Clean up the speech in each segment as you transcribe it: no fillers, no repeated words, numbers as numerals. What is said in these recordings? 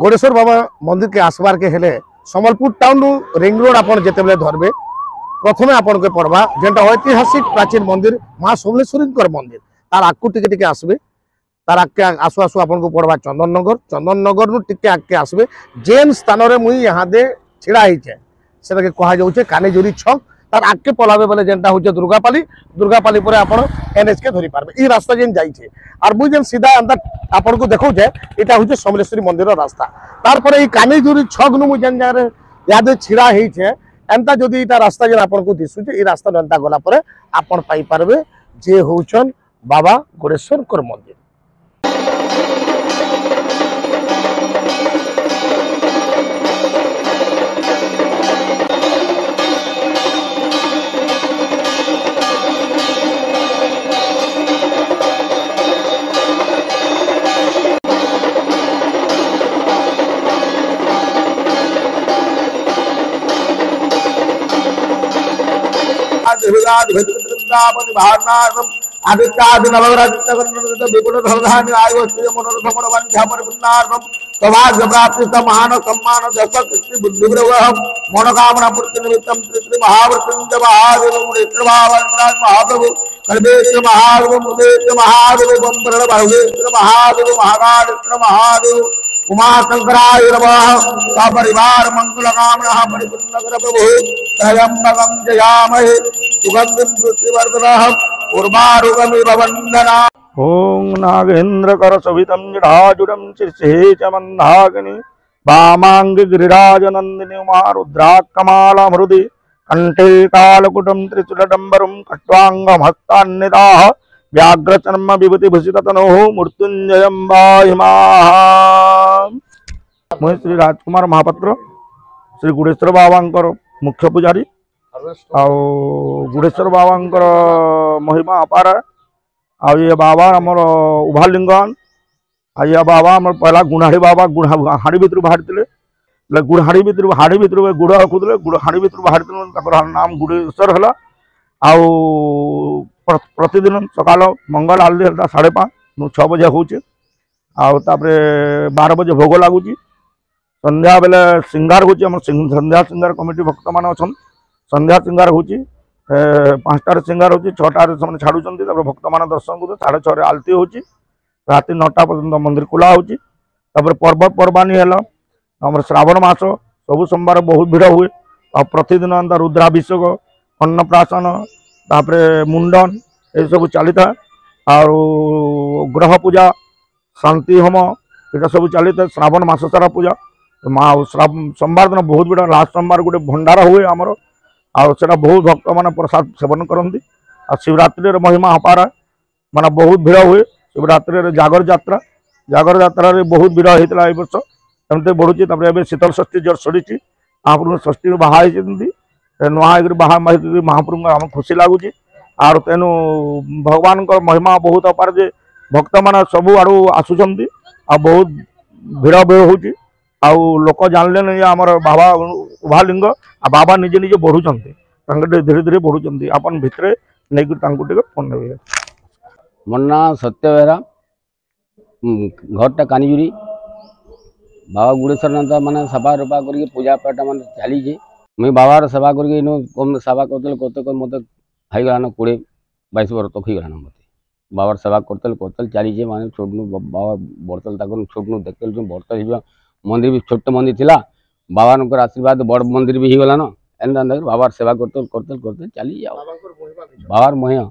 गोडेश्वर बाबा मंदिर के आसबार के हेले संबलपुर टाउन रिंग रोड आप जिते धरबे प्रथम आपन के पड़वा जेनटा ऐतिहासिक प्राचीन मंदिर माँ समलेश्वरी मंदिर तार आगू टिके आसबे तार आगे आसु आसु आपन को पड़वा चंदन नगर नु टिके आगे आसबे जेन स्थान रे मुई यहाँ दे छिड़ा हिचे सेटा के कहा जाउछे कानेजुरी छक तार आगे पलाबे बोले जेनटा होचे दुर्गापाली पर आपन एनएच के धरि पारबे ई रास्ता जेन जाइछे और मुई जेन सीधा अंदर आपन को देखौ जे एटा होचे समलेश्वरी मंदिर रो रास्ता तार पर ई कानेजुरी छक नु मुई जेन जारे याद छिड़ा हिचे एंता जदि इटा रास्ता जेन आपन को दिसुचे ई रास्ता एंता गला पर आपन पाई पारबे जे होउछन बाबा गोडेश्वर कर मंदिर। आदित्यादि नवग्रह विपुल धनधान्य आयु मनोरथमन वंशा परिपूर्णार्थम सौभाग्य प्राप्ति महान सम्मान दश कृष्ण बुद्धि मनोकामना पूर्ति निमित्तम श्री महावृत्ति महादेव महाप्रभु कल्पेश्वर महादेव मृदेश्वर महादेव बंबरण भवेश्वर महादेव महाकालेश्वर महादेव उमा शंकराय नमः सपरिवार मंगल कामना परिपूर्ण प्रभु त्रयंबकं जयामहे सुगंधिं पुष्टिवर्धनः उर्वारुकमिव वन्दना। ओं नागेन्द्रकर सवितं जटाजुरं शीर्षे च मन्दाकिनी वामाङ्गे गिरिराजनन्दिनी उमा रुद्राकमालमृदे कंठे कालकुटं त्रिशूलडम्बरं खट्वाङ्गमहस्तान्निताः व्याघ्रचर्म विभूतिभूषिततनोः मृत्युञ्जयं वाहिमाः। मैं श्री राजकुमार महापात्र श्री गुडेश्वर बाबांकर मुख्य पुजारी आ गुडेश्वर बाबांकर महिमा अपार आ ये बाबा आमर उभालिंगन आ ये बाबा आम पहला गुणाड़ी बाबा हाड़ी भितर बाहरी गुड़हाड़ी भितर हाड़ी भितर गुड़ रखुले गुड़हाड़ी भितर बाहरी नाम गुडेश्वर है। आउ प्रतिदिन सकाल मंगल आलती 5:30 6 बजे होचे आउे 12 बजे भोग लगुच संध्या बेले सिंगार होची संध्या सिंगार कमिटी भक्त मान अच्छा संध्या सिंगार होची 5टार सिंगार होची 6टार से छाड़ुंट भक्त मान दर्शन कर 6:30 आलती होची राति 9टा पर्यंत मंदिर खुला होची। पर्वपर्वाणी है आम श्रावण मास सबु सोमवार बहुत भिड़ हुए आ प्रतिदिन रुद्राभिषेक अन्नप्राशन तापर मुंडन ये सब चली था और ग्रह पूजा शांति होम ये सब चली था श्रावण मास सारा पूजा सोमवार दिन बहुत बड़ा लास्ट सोमवार गोटे भंडार हुए आमर आटा बहुत भक्त मान प्रसाद सेवन करती आ शिवरात्रि महिमा अपार माना बहुत भिड़ हुए शिवरात्रि जागर यात्रा बहुत भिड़ होता है वर्ष एमती बढ़ुची शीतल षष्ठी जर सरी महाप्रभु षष्ठी बाहर नुआ बाहा महाप्रभु आम खुशी लगुच आर तेणु भगवान महिमा बहुत अपार जे भक्त मान सबू आड़ू आसुंच आ बहुत भिड़ भिड़ हो लोक जानले आमर बाबा उभालिंग आ बाबा निजे निजे बढ़ुं धीरे धीरे बढ़ुं आपन भितर नहीं फोन ने मोर ना सत्य बेहरा घरटा कानीजुरी बाबा गुडेश्वर नाथ मैंने सफा रूपा करके पूजा पाठ मान चली मुई बाबार सेवा करके कम सेवा करते मत हाईगलान 20-22 वर्ष तक होगलान मत बाबार सेवा करते चली माने छोटू बाबा बर्तल तक छोटू देखते बर्तल मंदिर भी छोट मंदिर थिला बाबा आशीर्वाद बड़ मंदिर भी होगलान एंता बाबार सेवा करते चली जाओ बाबार महिमा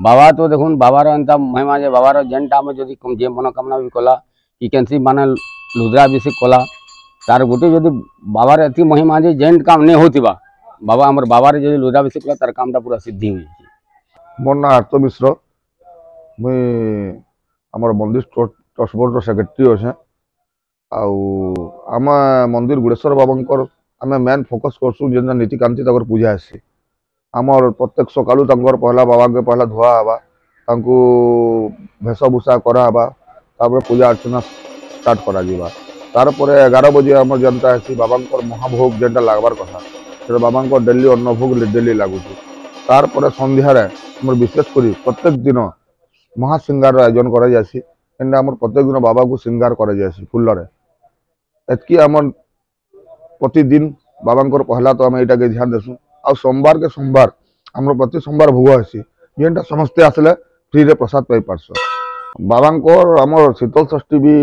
बाबा तो देखुन बाबार एंता महिमा जे बाबार जेनटा में जदि जे मनोकामना भी कला कि कैंसी माने रुद्राभिषेक कला तार गोटे जदि बाबार एति महिमा जे जेन काम नहीं होतिबा बाबा हमर बाबार जदि रुद्राभिषेक कला तार कामटा पूरा सिद्धि हुई। मोर ना आर्त मिश्र मुई हमर मंदिर ट्रस्ट बोर्ड सेक्रेटरी अच्छे आम मंदिर गुडेश्वर बाबांकर आम मेन फोकस करसु जेन नीतिकांति तक पूजा आसी आमर प्रत्येक सकालू पहला बाबा के पहला धुआ हवा तांकू भेषभूषा करावा तापर पूजा अर्चना स्टार्ट करा जीवा तार पर 11 बजे आम जनता आसी बाबा महाभोग जेनटा लागबार कथा से बाबा डेली अन्नभोग डेली लगुच तार पर संध्यार विशेषकर प्रत्येक दिन महासिंगार आयोजन करासी प्रत्येक दिन बाबा को सिंगार करासी फुल एतकी आमर प्रतिदिन बाबांकर पहला तो आम यहाँ के ध्यान देसुँ आ सोमवार के सोमवार आम प्रति सोमवार भोग हेसी जेनटा समस्ते आसले फ्री रे प्रसाद पाई पार्स बाबांकर आमर शीतल षष्ठी भी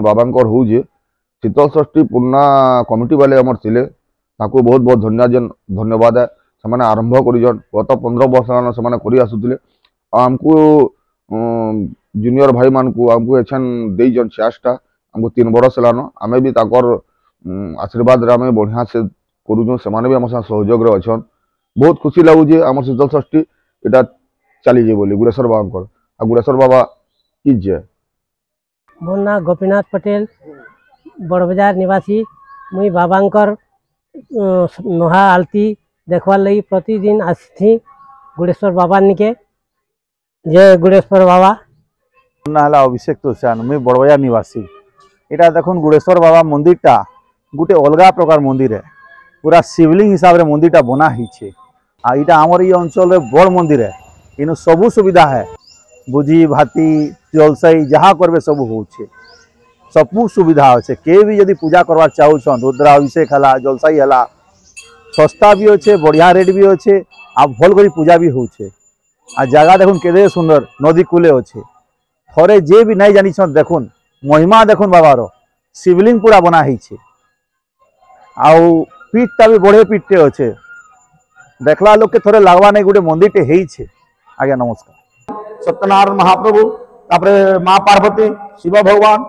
बाबांकर हूँ शीतल षष्ठी पूर्णा कमिटी वाले आमर थिले ताकू बहुत बहुत धन्यवाद है से आरंभ कर गत 15 वर्ष से कर आसुले आमको जूनियर भाई मान को आमको एछन देजन चार्जटा आमको 3 बरस लान आमे भी ताकर आशीर्वाद रे आमे बढ़िया से करूँ से भी आम सहयोग अच्छन बहुत खुशी लगुचे आम शीतल षष्ठी यहाँ चलीजे बोली गुड़ेश्वर बाबा आ गुड़ेश्वर बाबा की जय। मोर ना गोपीनाथ पटेल बड़बाजार निवासी मुई बाबांकर नोहा आलती देखवार लगी प्रतिदिन आसी गुड़ेश्वर बाबा निके जय गुड़ेश्वर बाबा। ना हला अभिषेक तुलसान मुई बड़बाजार निवासी एटा देखुन गुड़ेश्वर बाबा मंदिरटा गोटे अलगा प्रकार मंदिर है पूरा शिवलिंग हिसाब रे मंदिरटा बना हिचे आ इटा आमर ये अंचल रे बड़ मंदिर है इनु सबु सुविधा है भोजी भाती जलसाई जहाँ करबे सब होचे सबू सुविधा अच्छे के भी यदि पूजा करवा चाहून रुद्राभिषेक है जलसाई है सस्ता भी अच्छे बढ़िया रेट भी अच्छे आ भल कर पूजा भी होचे आ जगह देखुन केदे सुंदर नदी कूले अच्छे थरे जे भी नहीं जानी देखुन महिमा देखुन बाबार शिवलिंग पूरा बना हिचे आउ पीठटा भी बढ़े पीठटे अच्छे देखला लोग के थोड़े लगवा नहीं गोटे मंदिरटे होइछे। आज्ञा नमस्कार। सत्यनारायण महाप्रभु तापरे माँ पार्वती शिव भगवान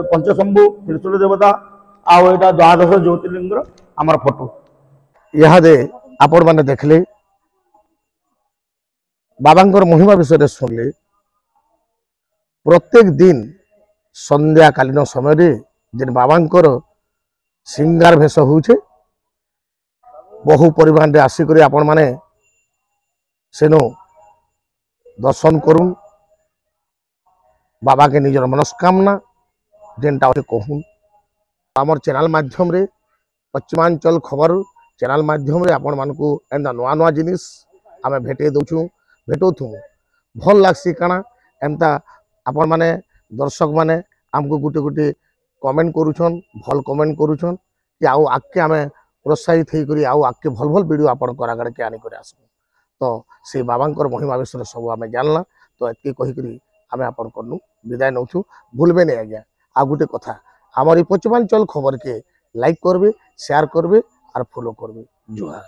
पंचशंभु त्रिशूल देवता आउ यहाँ 12 ज्योतिर्लिंग आमर फोटो इहादे आपण माने देखले बाबांकर महिमा विषय सुनले प्रत्येक दिन संध्या कालीन समय जेन बाबांकर सिंगार भेष होउछे बहु परिमाण रे आसिक आपण माने सेनो दर्शन करुन बाबा के निजर मनस्कामना जेनटा कहून आमर चैनल माध्यम रे पश्चिमांचल खबर चैनल माध्यम रे आपण मानकू एंदा नुआ नुआ जिनिस आमे भेटे दउछु भेटोथु भल लागसी काना एंता आपण माने दर्शक माने आमको गुटे गुटे कमेंट करूछन भल कमेंट करूछन कि आउ आके आमे प्रोत्साहित होई करी आउ आके भल भल वीडियो आपण करागड़ के आनी करे आसु तो से बाबांकर महिमा विषय सब आमे जानला तो एतके कहि करी आमे आपण करनु विदाय नउछु भूलबे नै आज्ञा आ गुटे कथा आमर ई पश्चिमांचल खबर के लाइक करबे शेयर करबे और फॉलो करबे। जोहार।